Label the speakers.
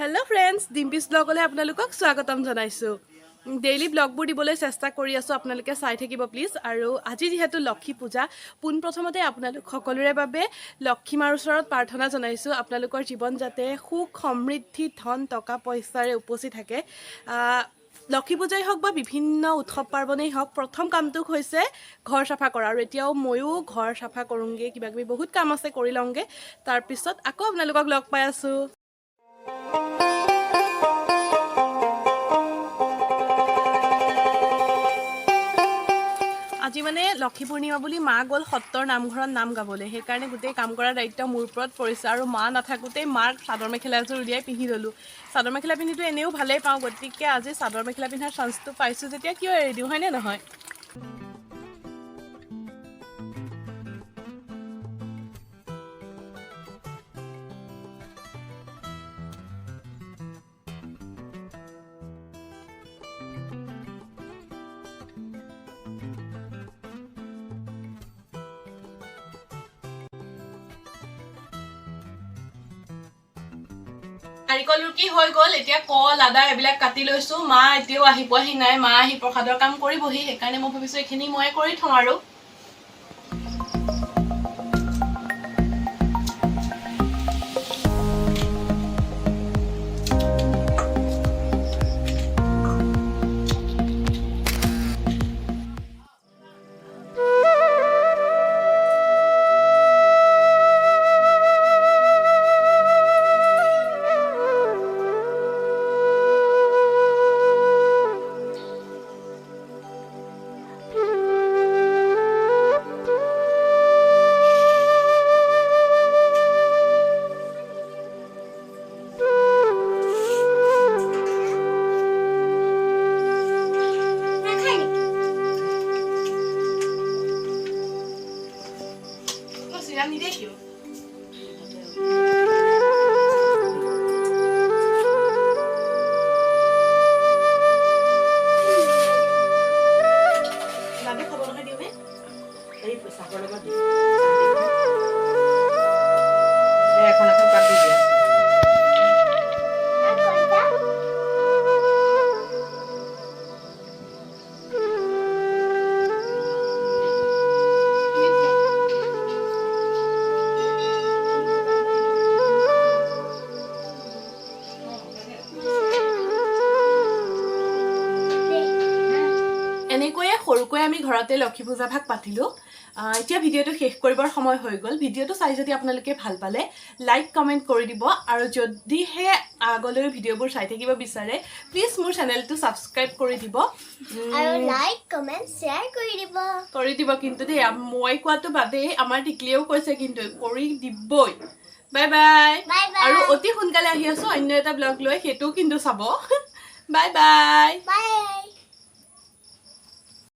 Speaker 1: hello friends डिम्पिस ब्लगले आपनालोকক स्वागतम जनाइছো daily ब्लगबुर दिबले चेष्टा करि आছো आपनालोके চাই থাকিব প্লিজ আৰু আজি যেহেতু লক্ষী পূজা পুন প্ৰথমতে আপোনালোক সকলোৰে বাবে লক্ষীমাৰ ওচৰত প্ৰাৰ্থনা জনাইছো আপোনালোকৰ জীৱন যাতে সুখ সমৃদ্ধি ধন টকা পইচাৰে উপচি থাকে লক্ষী পূজাই হওক বা বিভিন্ন উৎসৱ পাৰ্বণেই হওক প্ৰথম কামটো হৈছে ঘৰ সাফা কৰা আৰু এতিয়াও ময়ো ঘৰ সাফা কৰোঁগে কিবা কিবি বহুত কাম আছে কৰি লওঁগে তাৰ পিছত আকৌ আপোনালোকক লগ পাই আছো আজি মানে লক্ষী পূৰ্ণিমা বুলি মা গ'ল সত্তৰ নামঘৰত নাম গাবলৈ সেইকাৰণে গোটেই কাম কৰাৰ দায়িত্ব মোৰ ওপৰত পৰিছে আৰু মা নাথাকোঁতেই মাক চাদৰ মেখেলা এযোৰ উলিয়াই পিন্ধি ল'লোঁ চাদৰ মেখেলা পিন্ধিটো এনেও ভালেই পাওঁ গতিকে আজি চাদৰ মেখেলা পিন্ধাৰ চান্সটো পাইছোঁ যেতিয়া কিয় এৰি দিওঁ হয়নে নহয় নাৰিকল ৰুকি হৈ গ'ল এতিয়া কল আদা এবিলাক কাটি লৈছো মা এতিয়াও আহি পোৱাহি নাই মা আহি প্ৰসাদৰ কাম কৰিবহি সেইকাৰণে মই ভাবিছো এখিনি মই কৰি থওঁ আৰু এনেকৈয়ে সৰুকৈ আমি ঘৰতে লক্ষী পূজা ভাগ পাতিলো এতিয়া ভিডিওটো শেষ কৰিবৰ সময় হৈ গ'ল ভিডিওটো চাই যদি আপোনালোকে ভাল পালে লাইক কমেন্ট কৰি দিব আৰু যদি হে আগলৈ ভিডিওবোৰ চাই থাকিব বিচাৰে প্লিজ মোৰ চেনেলটো সাবস্ক্ৰাইব কৰি দিব
Speaker 2: আৰু লাইক কমেন্ট শেয়াৰ কৰি দিব
Speaker 1: কিন্তু দেই মই কোৱাটো বাদে আমাৰ টিকলিও কৈছে কিন্তু কৰি দিবই বাই বাই আৰু অতি সোনকালে আহি আছো অন্য এটা ব্লগ লৈ হেতু কিন্তু চাব বাই বাই
Speaker 2: বাই